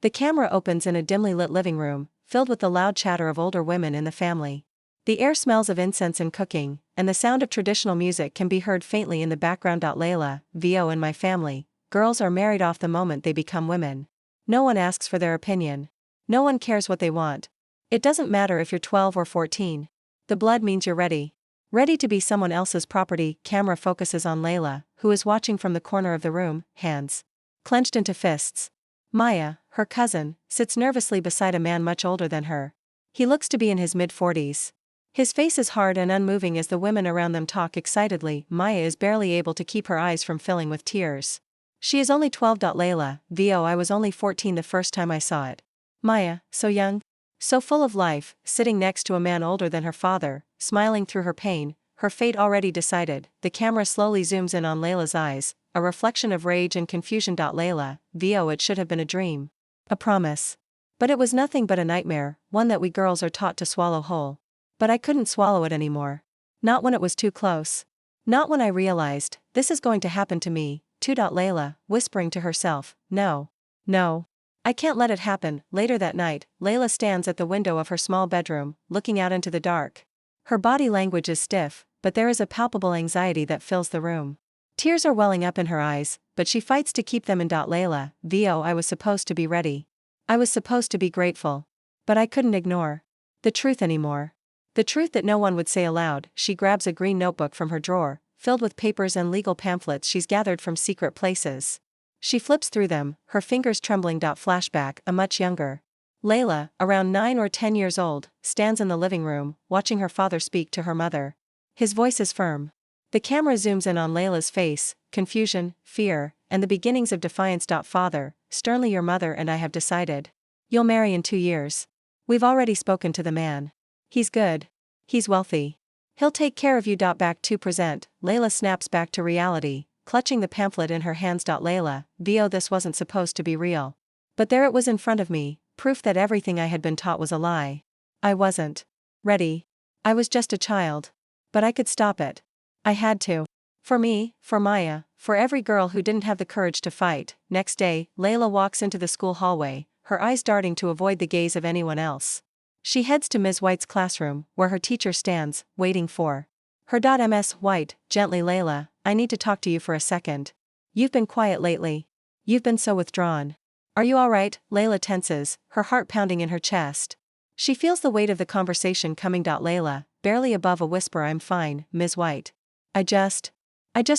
The camera opens in a dimly lit living room, filled with the loud chatter of older women in the family. The air smells of incense and cooking, and the sound of traditional music can be heard faintly in the background. Layla, VO and my family, girls are married off the moment they become women. No one asks for their opinion. No one cares what they want. It doesn't matter if you're 12 or 14. The blood means you're ready. Ready to be someone else's property. Camera focuses on Layla, who is watching from the corner of the room, hands clenched into fists. Maya, her cousin, sits nervously beside a man much older than her. He looks to be in his mid-40s. His face is hard and unmoving as the women around them talk excitedly. Maya is barely able to keep her eyes from filling with tears. She is only 12. Layla, VO I was only 14 the first time I saw it. Maya, so young, so full of life, sitting next to a man older than her father, smiling through her pain, her fate already decided. The camera slowly zooms in on Layla's eyes, a reflection of rage and confusion. Layla, VO it should have been a dream. A promise. But it was nothing but a nightmare, one that we girls are taught to swallow whole. But I couldn't swallow it anymore. Not when it was too close. Not when I realized, this is going to happen to me, too. Layla, whispering to herself, no. No. I can't let it happen. Later that night, Layla stands at the window of her small bedroom, looking out into the dark. Her body language is stiff, but there is a palpable anxiety that fills the room. Tears are welling up in her eyes, but she fights to keep them in. Layla, VO I was supposed to be ready. I was supposed to be grateful. But I couldn't ignore the truth anymore. The truth that no one would say aloud. She grabs a green notebook from her drawer, filled with papers and legal pamphlets she's gathered from secret places. She flips through them, her fingers trembling. Flashback, a much younger Layla, around 9 or 10 years old, stands in the living room, watching her father speak to her mother. His voice is firm. The camera zooms in on Layla's face, confusion, fear, and the beginnings of defiance. Father, sternly, your mother and I have decided. You'll marry in 2 years. We've already spoken to the man. He's good. He's wealthy. He'll take care of you. Back to present, Layla snaps back to reality, clutching the pamphlet in her hands. Layla, VO this wasn't supposed to be real. But there it was in front of me, proof that everything I had been taught was a lie. I wasn't ready. I was just a child. But I could stop it. I had to. For me, for Maya, for every girl who didn't have the courage to fight. Next day, Layla walks into the school hallway, her eyes darting to avoid the gaze of anyone else. She heads to Ms. White's classroom, where her teacher stands, waiting for her. Ms. White, gently, Layla, I need to talk to you for a second. You've been quiet lately. You've been so withdrawn. Are you alright? Layla tenses, her heart pounding in her chest. She feels the weight of the conversation coming. Layla, barely above a whisper, I'm fine, Ms. White. I just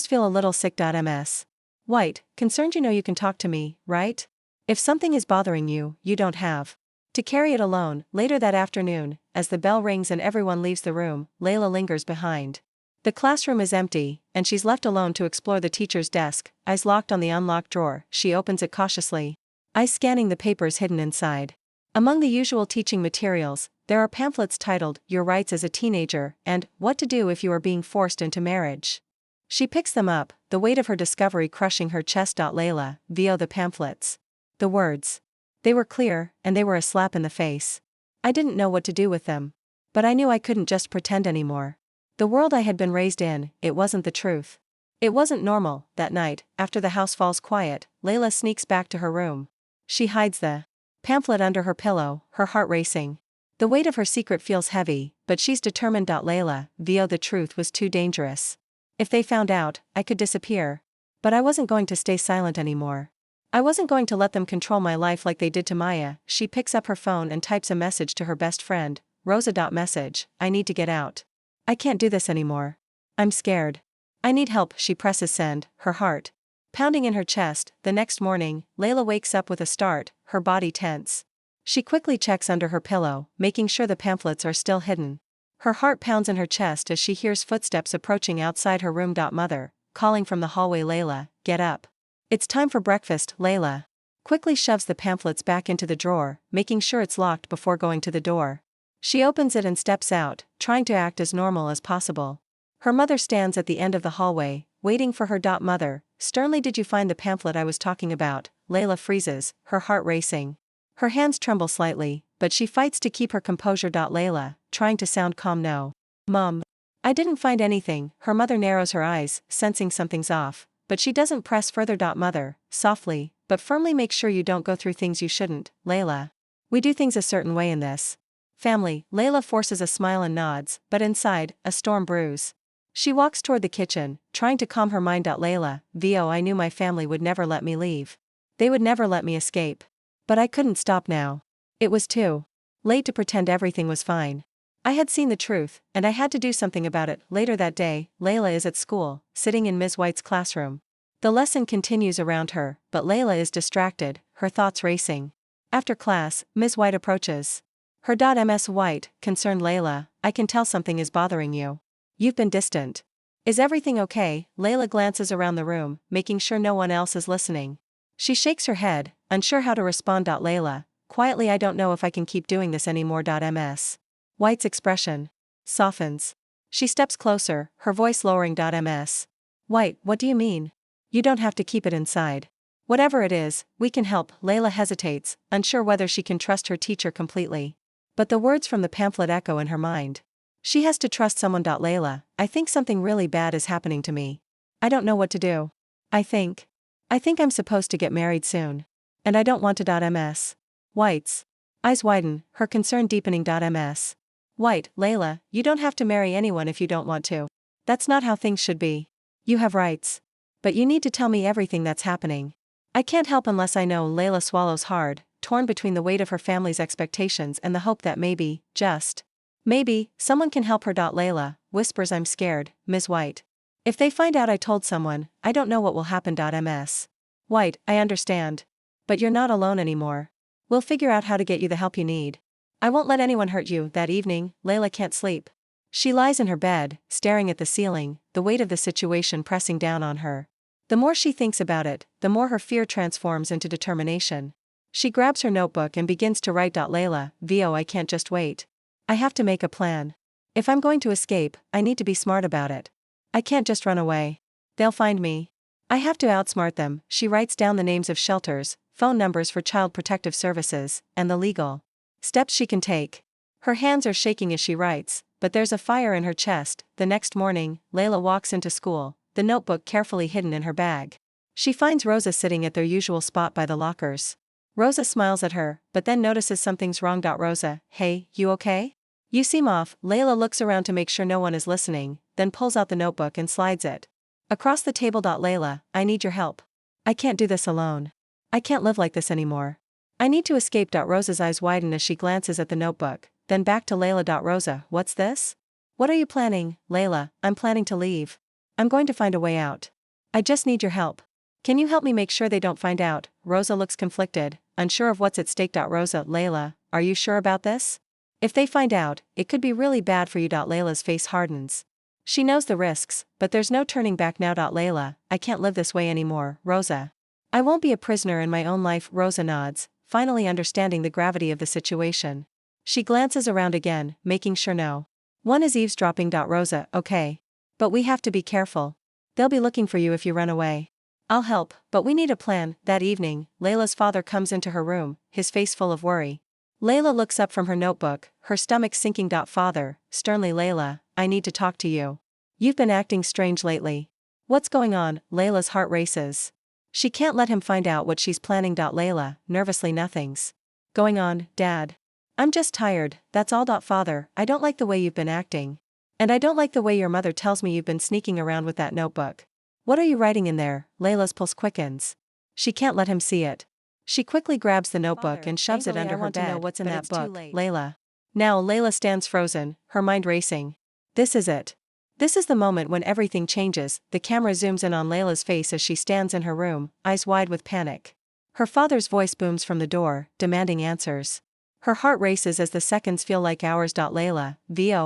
feel a little sick. Ms. White, concerned, you can talk to me, right? If something is bothering you, you don't have to carry it alone. Later that afternoon, as the bell rings and everyone leaves the room, Layla lingers behind. The classroom is empty, and she's left alone to explore the teacher's desk, eyes locked on the unlocked drawer. She opens it cautiously, eyes scanning the papers hidden inside. Among the usual teaching materials, there are pamphlets titled, Your Rights as a Teenager, and What to Do If You Are Being Forced into Marriage. She picks them up, the weight of her discovery crushing her chest. Layla, VO the pamphlets. The words. They were clear, and they were a slap in the face. I didn't know what to do with them. But I knew I couldn't just pretend anymore. The world I had been raised in, it wasn't the truth. It wasn't normal. That night, after the house falls quiet, Layla sneaks back to her room. She hides the pamphlet under her pillow, her heart racing. The weight of her secret feels heavy, but she's determined. Layla, VO the truth was too dangerous. If they found out, I could disappear. But I wasn't going to stay silent anymore. I wasn't going to let them control my life like they did to Maya. She picks up her phone and types a message to her best friend, Rosa. Message, I need to get out. I can't do this anymore. I'm scared. I need help. She presses send, her heart pounding in her chest. The next morning, Layla wakes up with a start, her body tense. She quickly checks under her pillow, making sure the pamphlets are still hidden. Her heart pounds in her chest as she hears footsteps approaching outside her room. Mother, calling from the hallway, Layla, get up. It's time for breakfast. Layla quickly shoves the pamphlets back into the drawer, making sure it's locked before going to the door. She opens it and steps out, trying to act as normal as possible. Her mother stands at the end of the hallway, waiting for her. Mother, sternly, did you find the pamphlet I was talking about? Layla freezes, her heart racing. Her hands tremble slightly, but she fights to keep her composure. Layla, trying to sound calm, no. Mom, I didn't find anything. Her mother narrows her eyes, sensing something's off. but she doesn't press further. Mother, softly, but firmly, make sure you don't go through things you shouldn't, Layla. We do things a certain way in this family. Layla forces a smile and nods, but inside, a storm brews. She walks toward the kitchen, trying to calm her mind. Layla, I knew my family would never let me leave. They would never let me escape. But I couldn't stop now. It was too late to pretend everything was fine. I had seen the truth, and I had to do something about it. Later that day, Layla is at school, sitting in Ms. White's classroom. The lesson continues around her, but Layla is distracted, her thoughts racing. After class, Ms. White approaches her. Ms. White, concerned. Layla, I can tell something is bothering you. You've been distant. Is everything okay? Layla glances around the room, making sure no one else is listening. She shakes her head, unsure how to respond. Layla, quietly, I don't know if I can keep doing this anymore. Ms. White's expression softens. She steps closer, her voice lowering. Ms. White, what do you mean? You don't have to keep it inside. Whatever it is, we can help. Layla hesitates, unsure whether she can trust her teacher completely. But the words from the pamphlet echo in her mind. She has to trust someone. Layla, I think something really bad is happening to me. I don't know what to do. I think I'm supposed to get married soon. And I don't want to. Ms. White's eyes widen, her concern deepening. Ms. White, Layla, you don't have to marry anyone if you don't want to. That's not how things should be. You have rights. But you need to tell me everything that's happening. I can't help unless I know. Layla swallows hard, torn between the weight of her family's expectations and the hope that maybe, just maybe, someone can help her. Layla whispers, I'm scared, Ms. White. If they find out I told someone, I don't know what will happen. Ms. White, I understand. But you're not alone anymore. We'll figure out how to get you the help you need. I won't let anyone hurt you. That evening, Layla can't sleep. She lies in her bed, staring at the ceiling, the weight of the situation pressing down on her. The more she thinks about it, the more her fear transforms into determination. She grabs her notebook and begins to write. Layla, I can't just wait. I have to make a plan. If I'm going to escape, I need to be smart about it. I can't just run away. They'll find me. I have to outsmart them. She writes down the names of shelters, phone numbers for child protective services, and the legal steps she can take. Her hands are shaking as she writes, but there's a fire in her chest. The next morning, Layla walks into school, the notebook carefully hidden in her bag. She finds Rosa sitting at their usual spot by the lockers. Rosa smiles at her, but then notices something's wrong. Rosa, hey, you okay? You seem off. Layla looks around to make sure no one is listening, then pulls out the notebook and slides it across the table. Layla, I need your help. I can't do this alone. I can't live like this anymore. I need to escape. Rosa's eyes widen as she glances at the notebook, then back to Layla. Rosa, what's this? What are you planning? Layla, I'm planning to leave. I'm going to find a way out. I just need your help. Can you help me make sure they don't find out? Rosa looks conflicted, unsure of what's at stake. Rosa, Layla, are you sure about this? If they find out, it could be really bad for you. Layla's face hardens. She knows the risks, but there's no turning back now. Layla, I can't live this way anymore. Rosa, I won't be a prisoner in my own life. Rosa nods, finally understanding the gravity of the situation. She glances around again, making sure no one is eavesdropping. Rosa, okay. But we have to be careful. They'll be looking for you if you run away. I'll help, but we need a plan. That evening, Layla's father comes into her room, his face full of worry. Layla looks up from her notebook, her stomach sinking. Father, sternly, Layla, I need to talk to you. You've been acting strange lately. What's going on? Layla's heart races. She can't let him find out what she's planning. Layla, nervously, nothing's going on, Dad. I'm just tired, that's all. Father, I don't like the way you've been acting. And I don't like the way your mother tells me you've been sneaking around with that notebook. What are you writing in there? Layla's pulse quickens. She can't let him see it. She quickly grabs the notebook Father, and shoves it under her bed. to know what's in but that it's book, too late. Layla. Now Layla stands frozen, her mind racing. This is it. This is the moment when everything changes. The camera zooms in on Layla's face as she stands in her room, eyes wide with panic. Her father's voice booms from the door, demanding answers. Her heart races as the seconds feel like hours. Layla,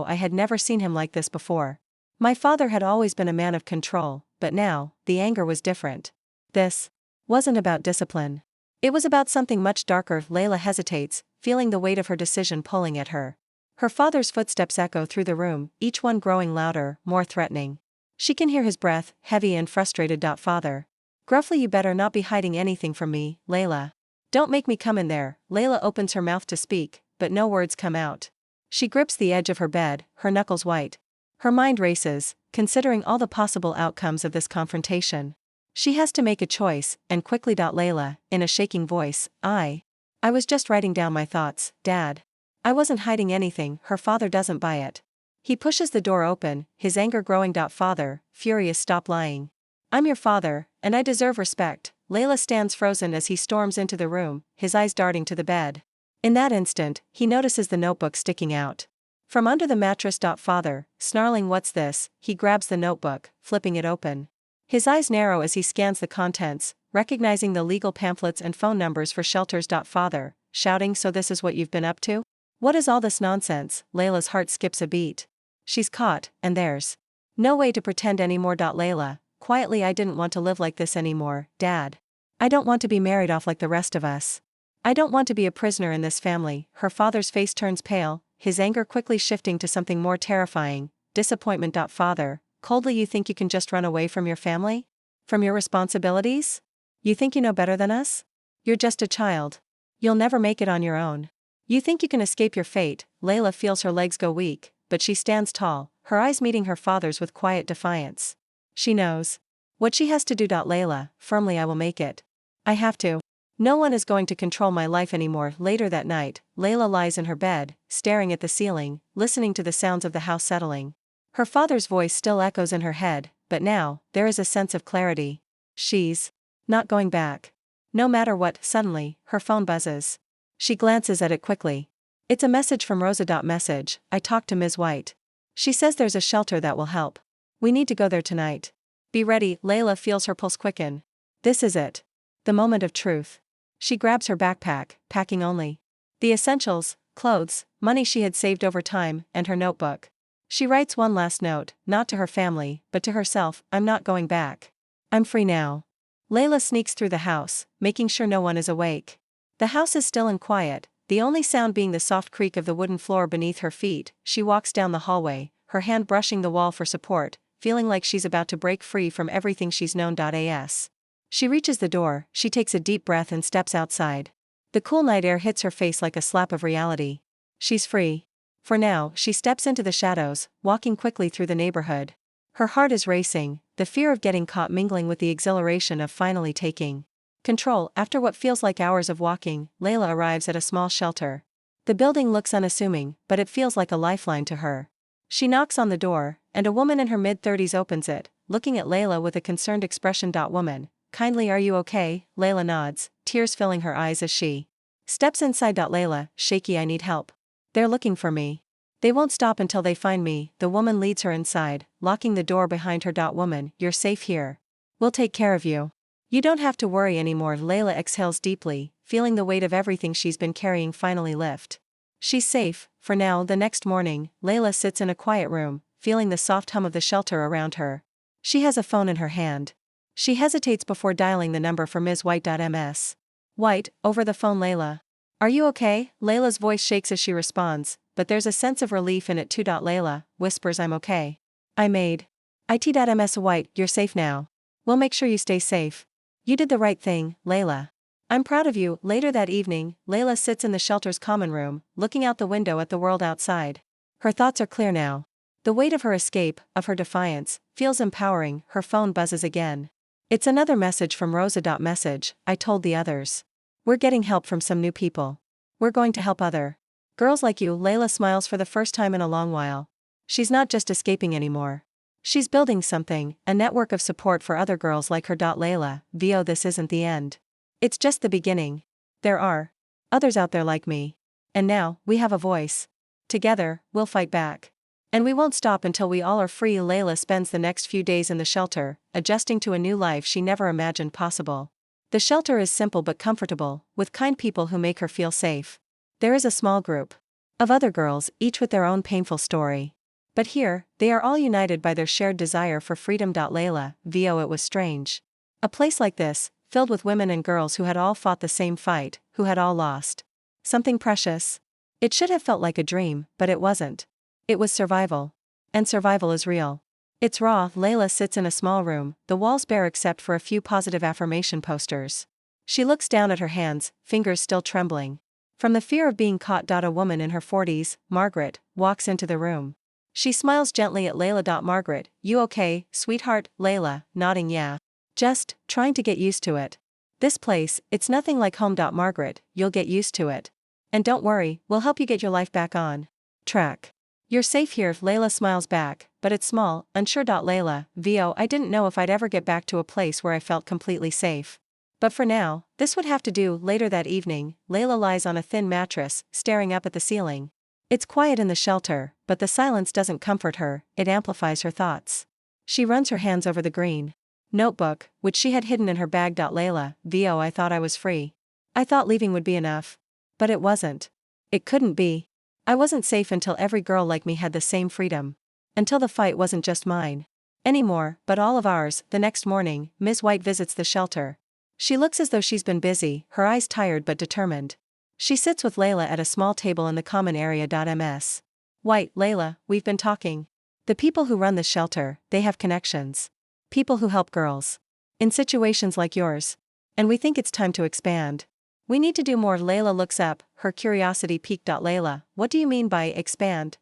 I had never seen him like this before. My father had always been a man of control, but now, the anger was different. This wasn't about discipline. It was about something much darker. Layla hesitates, feeling the weight of her decision pulling at her. Her father's footsteps echo through the room, each one growing louder, more threatening. She can hear his breath, heavy and frustrated. Father. Gruffly, you better not be hiding anything from me, Layla. Don't make me come in there. Layla opens her mouth to speak, but no words come out. She grips the edge of her bed, her knuckles white. Her mind races, considering all the possible outcomes of this confrontation. She has to make a choice, and quickly. Layla, in a shaking voice, I was just writing down my thoughts, Dad. I wasn't hiding anything. Her father doesn't buy it. He pushes the door open, his anger growing. Father, furious, stop lying. I'm your father, and I deserve respect. Layla stands frozen as he storms into the room, his eyes darting to the bed. In that instant, he notices the notebook sticking out from under the mattress. Father, snarling, what's this? He grabs the notebook, flipping it open. His eyes narrow as he scans the contents, recognizing the legal pamphlets and phone numbers for shelters. Father, shouting, so this is what you've been up to? What is all this nonsense? Layla's heart skips a beat. She's caught, and there's no way to pretend anymore. Layla, quietly, I didn't want to live like this anymore, Dad. I don't want to be married off like the rest of us. I don't want to be a prisoner in this family. Her father's face turns pale, his anger quickly shifting to something more terrifying, disappointment. Father, coldly, you think you can just run away from your family? From your responsibilities? You think you know better than us? You're just a child. You'll never make it on your own. You think you can escape your fate. Layla feels her legs go weak, but she stands tall, her eyes meeting her father's with quiet defiance. She knows what she has to do. Layla, firmly, I will make it. I have to. No one is going to control my life anymore. Later that night, Layla lies in her bed, staring at the ceiling, listening to the sounds of the house settling. Her father's voice still echoes in her head, but now, there is a sense of clarity. She's not going back. No matter what. Suddenly, her phone buzzes. She glances at it quickly. It's a message from Rosa. Message, I talked to Ms. White. She says there's a shelter that will help. We need to go there tonight. Be ready. Layla feels her pulse quicken. This is it. The moment of truth. She grabs her backpack, packing only the essentials, clothes, money she had saved over time, and her notebook. She writes one last note, not to her family, but to herself, I'm not going back. I'm free now. Layla sneaks through the house, making sure no one is awake. The house is still and quiet, the only sound being the soft creak of the wooden floor beneath her feet. She walks down the hallway, her hand brushing the wall for support, feeling like she's about to break free from everything she's known. As she reaches the door, she takes a deep breath and steps outside. The cool night air hits her face like a slap of reality. She's free. For now, she steps into the shadows, walking quickly through the neighborhood. Her heart is racing, the fear of getting caught mingling with the exhilaration of finally taking control. After what feels like hours of walking, Layla arrives at a small shelter. The building looks unassuming, but it feels like a lifeline to her. She knocks on the door, and a woman in her mid-30s opens it, looking at Layla with a concerned expression. Woman, kindly, are you okay? Layla nods, tears filling her eyes as she steps inside. Layla, shaky, I need help. They're looking for me. They won't stop until they find me. The woman leads her inside, locking the door behind her. Woman, you're safe here. We'll take care of you. You don't have to worry anymore. Layla exhales deeply, feeling the weight of everything she's been carrying finally lift. She's safe, for now. The next morning, Layla sits in a quiet room, feeling the soft hum of the shelter around her. She has a phone in her hand. She hesitates before dialing the number for Ms. White. Ms. White, over the phone. Layla. Are you okay? Layla's voice shakes as she responds, but there's a sense of relief in it too. Layla whispers, I'm okay. I made it. Ms. White, you're safe now. We'll make sure you stay safe. You did the right thing, Layla. I'm proud of you. Later that evening, Layla sits in the shelter's common room, looking out the window at the world outside. Her thoughts are clear now. The weight of her escape, of her defiance, feels empowering. Her phone buzzes again. It's another message from Rosa. Message, I told the others. We're getting help from some new people. We're going to help other girls like you. Layla smiles for the first time in a long while. She's not just escaping anymore. She's building something, a network of support for other girls like her. Layla, this isn't the end. It's just the beginning. There are others out there like me. And now, we have a voice. Together, we'll fight back. And we won't stop until we all are free. Layla spends the next few days in the shelter, adjusting to a new life she never imagined possible. The shelter is simple but comfortable, with kind people who make her feel safe. There is a small group of other girls, each with their own painful story. But here, they are all united by their shared desire for freedom. Layla, it was strange. A place like this, filled with women and girls who had all fought the same fight, who had all lost something precious. It should have felt like a dream, but it wasn't. It was survival. And survival is real. It's raw. Layla sits in a small room, the walls bare except for a few positive affirmation posters. She looks down at her hands, fingers still trembling from the fear of being caught. A woman in her 40s, Margaret, walks into the room. She smiles gently at Layla. Margaret, you okay, sweetheart? Layla, nodding yeah. Just trying to get used to it. This place, it's nothing like home. Margaret, you'll get used to it. And don't worry, we'll help you get your life back on track. You're safe here. Layla smiles back, but it's small, unsure. Layla, VO, I didn't know if I'd ever get back to a place where I felt completely safe. But for now, this would have to do. Later that evening, Layla lies on a thin mattress, staring up at the ceiling. It's quiet in the shelter, but the silence doesn't comfort her, it amplifies her thoughts. She runs her hands over the green notebook, which she had hidden in her bag. Layla, VO, I thought I was free. I thought leaving would be enough. But it wasn't. It couldn't be. I wasn't safe until every girl like me had the same freedom. Until the fight wasn't just mine anymore, but all of ours. The next morning, Ms. White visits the shelter. She looks as though she's been busy, her eyes tired but determined. She sits with Layla at a small table in the common area. Ms. White, Layla, we've been talking. The people who run this shelter, they have connections. People who help girls in situations like yours. And we think it's time to expand. We need to do more. Layla looks up, her curiosity piqued. Layla, what do you mean by expand?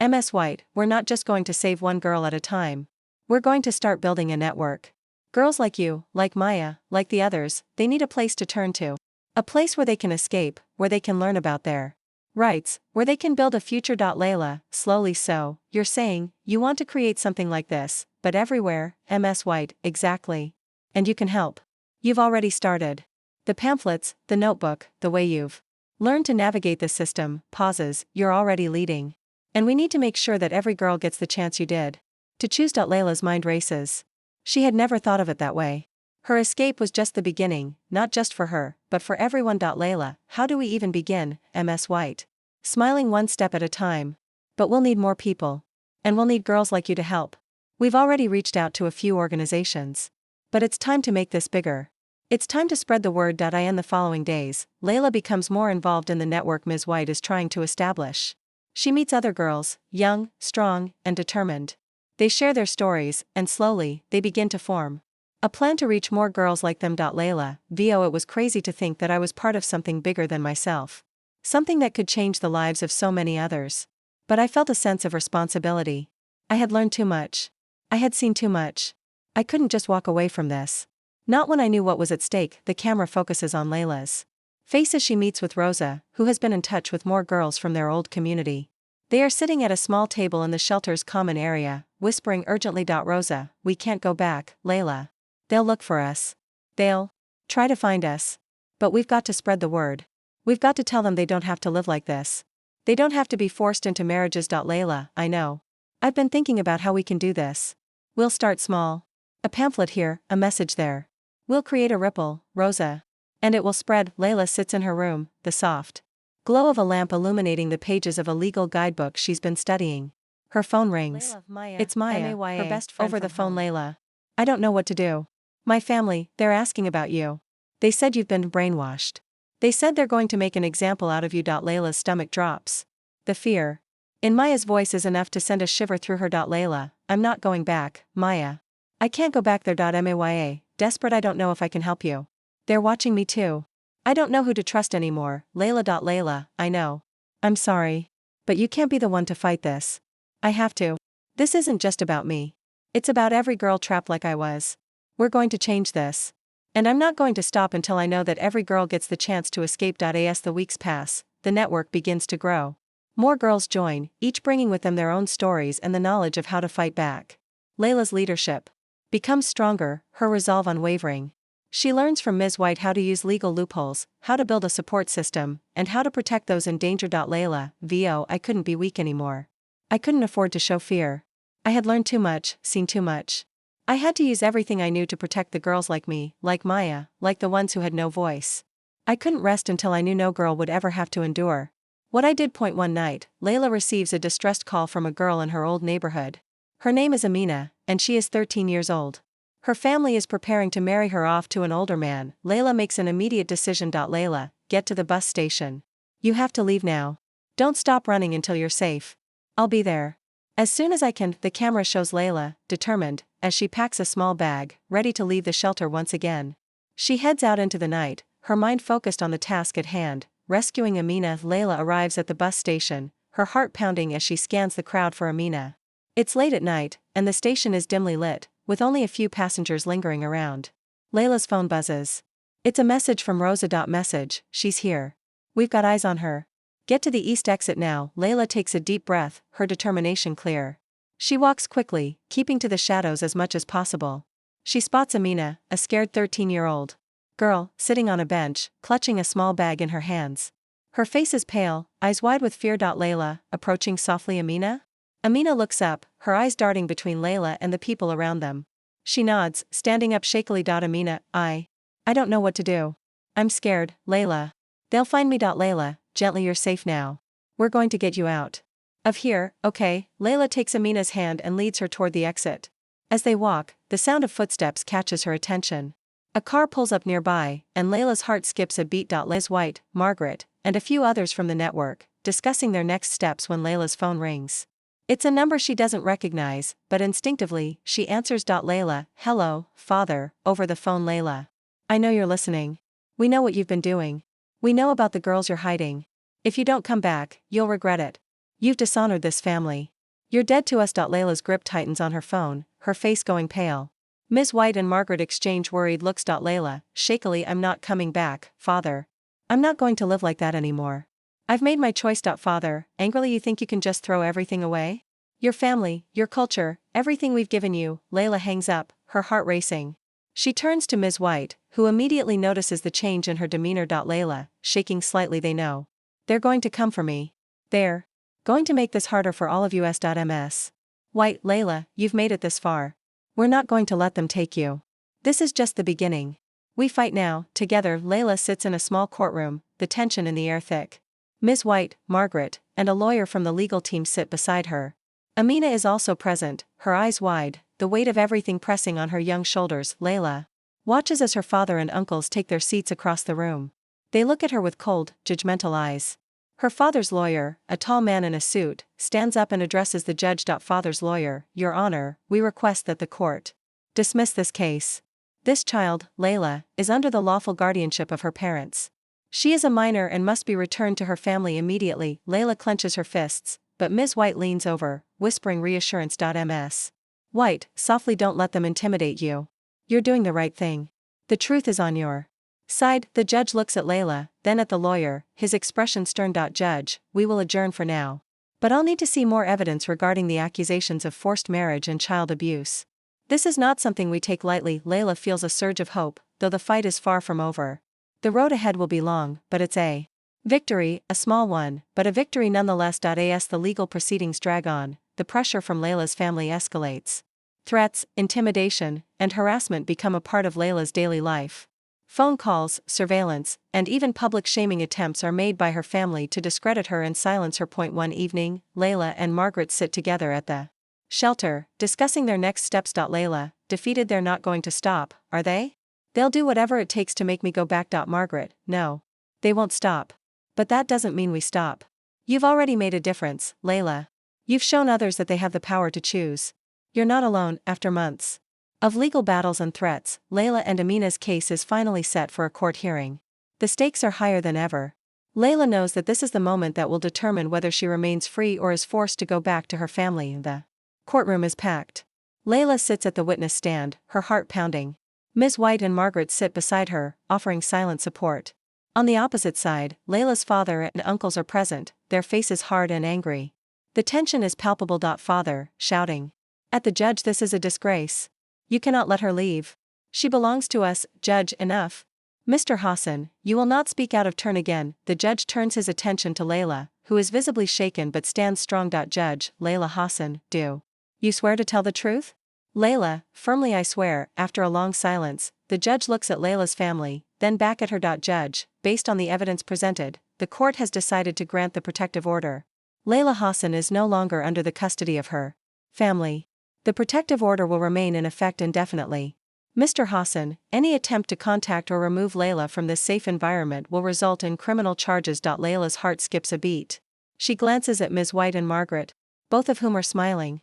Ms. White, we're not just going to save one girl at a time. We're going to start building a network. Girls like you, like Maya, like the others, they need a place to turn to. A place where they can escape, where they can learn about their rights, where they can build a future. Layla, slowly. So, you're saying, you want to create something like this, but everywhere? Ms. White, exactly. And you can help. You've already started. The pamphlets, the notebook, the way you've learned to navigate the system, pauses, you're already leading. And we need to make sure that every girl gets the chance you did to choose. Layla's mind races. She had never thought of it that way. Her escape was just the beginning, not just for her, but for everyone. Layla, how do we even begin? Ms. White. Smiling, one step at a time. But we'll need more people. And we'll need girls like you to help. We've already reached out to a few organizations. But it's time to make this bigger. It's time to spread the word. In the following days, Layla becomes more involved in the network Ms. White is trying to establish. She meets other girls, young, strong, and determined. They share their stories, and slowly, they begin to form a plan to reach more girls like them. Layla, VO, it was crazy to think that I was part of something bigger than myself. Something that could change the lives of so many others. But I felt a sense of responsibility. I had learned too much. I had seen too much. I couldn't just walk away from this. Not when I knew what was at stake. The camera focuses on Layla's face as she meets with Rosa, who has been in touch with more girls from their old community. They are sitting at a small table in the shelter's common area, whispering urgently. Rosa, we can't go back, Layla. They'll look for us. They'll try to find us. But we've got to spread the word. We've got to tell them they don't have to live like this. They don't have to be forced into marriages. Layla, I know. I've been thinking about how we can do this. We'll start small. A pamphlet here, a message there. We'll create a ripple, Rosa. And it will spread. Layla sits in her room, the soft glow of a lamp illuminating the pages of a legal guidebook she's been studying. Her phone rings. Layla, Maya, It's Maya, M-A-Y-A, her best friend. over the phone. Layla. I don't know what to do. My family, they're asking about you. They said you've been brainwashed. They said they're going to make an example out of you. Layla's stomach drops. The fear in Maya's voice is enough to send a shiver through her. Layla, I'm not going back, Maya. I can't go back there. Maya, desperate, I don't know if I can help you. They're watching me too. I don't know who to trust anymore. Layla. Layla, I know. I'm sorry. But you can't be the one to fight this. I have to. This isn't just about me. It's about every girl trapped like I was. We're going to change this. And I'm not going to stop until I know that every girl gets the chance to escape. As the weeks pass, the network begins to grow. More girls join, each bringing with them their own stories and the knowledge of how to fight back. Layla's leadership becomes stronger, her resolve unwavering. She learns from Ms. White how to use legal loopholes, how to build a support system, and how to protect those in danger. Layla, VO, I couldn't be weak anymore. I couldn't afford to show fear. I had learned too much, seen too much. I had to use everything I knew to protect the girls like me, like Maya, like the ones who had no voice. I couldn't rest until I knew no girl would ever have to endure what I did. One night, Layla receives a distressed call from a girl in her old neighborhood. Her name is Amina, and she is 13 years old. Her family is preparing to marry her off to an older man. Layla makes an immediate decision. Layla, get to the bus station. You have to leave now. Don't stop running until you're safe. I'll be there as soon as I can. The camera shows Layla, determined, as she packs a small bag, ready to leave the shelter once again. She heads out into the night, her mind focused on the task at hand, rescuing Amina. Layla arrives at the bus station, her heart pounding as she scans the crowd for Amina. It's late at night, and the station is dimly lit, with only a few passengers lingering around. Layla's phone buzzes. It's a message from Rosa. Message, she's here. We've got eyes on her. Get to the east exit now. Layla takes a deep breath, her determination clear. She walks quickly, keeping to the shadows as much as possible. She spots Amina, a scared 13-year-old girl, sitting on a bench, clutching a small bag in her hands. Her face is pale, eyes wide with fear. Layla, approaching softly. Amina? Amina looks up, her eyes darting between Layla and the people around them. She nods, standing up shakily. Amina, I don't know what to do. I'm scared, Layla. They'll find me. Layla, gently, you're safe now. We're going to get you out of here, okay? Layla takes Amina's hand and leads her toward the exit. As they walk, the sound of footsteps catches her attention. A car pulls up nearby, and Layla's heart skips a beat. Liz White, Margaret, and a few others from the network, discussing their next steps when Layla's phone rings. It's a number she doesn't recognize, but instinctively, she answers. Layla, hello, father, over the phone. Layla. I know you're listening. We know what you've been doing. We know about the girls you're hiding. If you don't come back, you'll regret it. You've dishonored this family. You're dead to us. Layla's grip tightens on her phone, her face going pale. Ms. White and Margaret exchange worried looks. Layla, shakily, I'm not coming back, father. I'm not going to live like that anymore. I've made my choice. Father, angrily, you think you can just throw everything away? Your family, your culture, everything we've given you. Layla hangs up, her heart racing. She turns to Ms. White, who immediately notices the change in her demeanor. Layla, shaking slightly, they know. They're going to come for me. They're going to make this harder for all of us. Ms. White, Layla, you've made it this far. We're not going to let them take you. This is just the beginning. We fight now, together. Layla sits in a small courtroom, the tension in the air thick. Ms. White, Margaret, and a lawyer from the legal team sit beside her. Amina is also present, her eyes wide, the weight of everything pressing on her young shoulders. Layla watches as her father and uncles take their seats across the room. They look at her with cold, judgmental eyes. Her father's lawyer, a tall man in a suit, stands up and addresses the judge. Father's lawyer, Your Honor, we request that the court dismiss this case. This child, Layla, is under the lawful guardianship of her parents. She is a minor and must be returned to her family immediately. Layla clenches her fists, but Ms. White leans over, whispering reassurance. Ms. White, softly, don't let them intimidate you. You're doing the right thing. The truth is on your side. The judge looks at Layla, then at the lawyer, his expression stern. Judge, we will adjourn for now. But I'll need to see more evidence regarding the accusations of forced marriage and child abuse. This is not something we take lightly. Layla feels a surge of hope, though the fight is far from over. The road ahead will be long, but it's a victory, a small one, but a victory nonetheless. As the legal proceedings drag on, the pressure from Layla's family escalates. Threats, intimidation, and harassment become a part of Layla's daily life. Phone calls, surveillance, and even public shaming attempts are made by her family to discredit her and silence her. One evening, Layla and Margaret sit together at the shelter, discussing their next steps. Layla, defeated, they're not going to stop, are they? They'll do whatever it takes to make me go back. Margaret, no. They won't stop. But that doesn't mean we stop. You've already made a difference, Layla. You've shown others that they have the power to choose. You're not alone. After months of legal battles and threats, Layla and Amina's case is finally set for a court hearing. The stakes are higher than ever. Layla knows that this is the moment that will determine whether she remains free or is forced to go back to her family. The courtroom is packed. Layla sits at the witness stand, her heart pounding. Ms. White and Margaret sit beside her, offering silent support. On the opposite side, Layla's father and uncles are present, their faces hard and angry. The tension is palpable. Father, shouting at the judge, this is a disgrace. You cannot let her leave. She belongs to us, Judge, enough. Mr. Hassan, you will not speak out of turn again. The judge turns his attention to Layla, who is visibly shaken but stands strong. Judge, Layla Hassan, do you swear to tell the truth? Layla, firmly, I swear. After a long silence, the judge looks at Layla's family, then back at her. Judge, based on the evidence presented, the court has decided to grant the protective order. Layla Hassan is no longer under the custody of her family. The protective order will remain in effect indefinitely. Mr. Hassan, any attempt to contact or remove Layla from this safe environment will result in criminal charges. Layla's heart skips a beat. She glances at Ms. White and Margaret, both of whom are smiling.